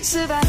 Savannah.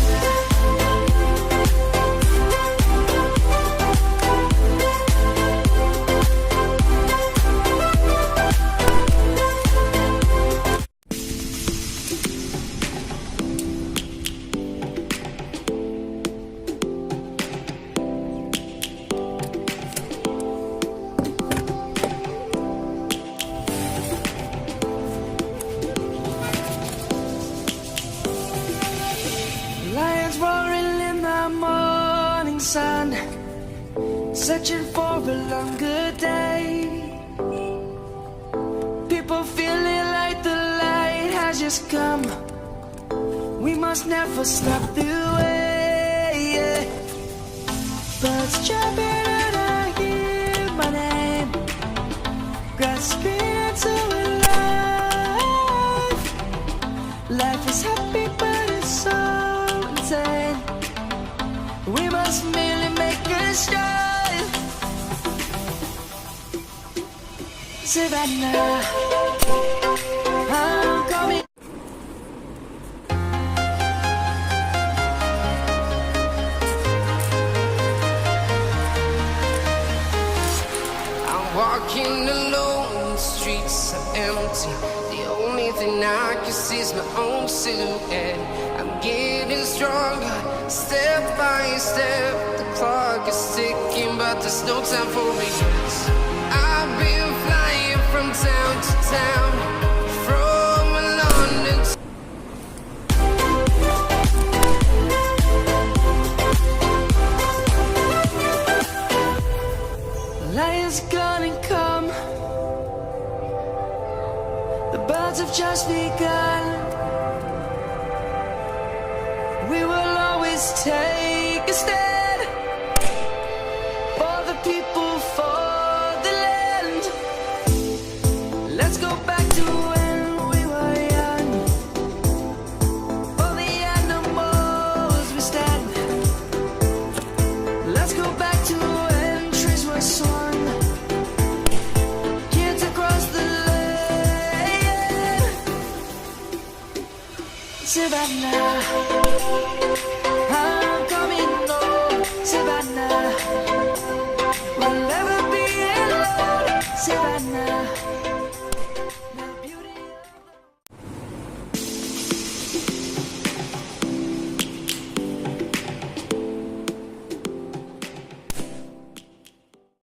Lions roaring in the morning sun, searching for a longer day. People feeling like the light has just come. We must never stop the way. Birds jumping and I hear my name, grasping into life. Life is happy but it's so insane. We must merely make a start. Savannah, I'm coming. I'm walking alone, the streets are empty. The only thing I can see is my own silhouette. I'm getting stronger, step by step. The clock is ticking, but there's no time for regrets. I've been flying from town to town, from London to Lions gonna come. The birds have just begun. We will always take a stand for the people, for the land. Let's go back to when we were young. For the animals we stand. Let's go back to when trees were swung. Kids across the land. Savannah, I'm coming home. Savannah, we'll never be alone. Savannah.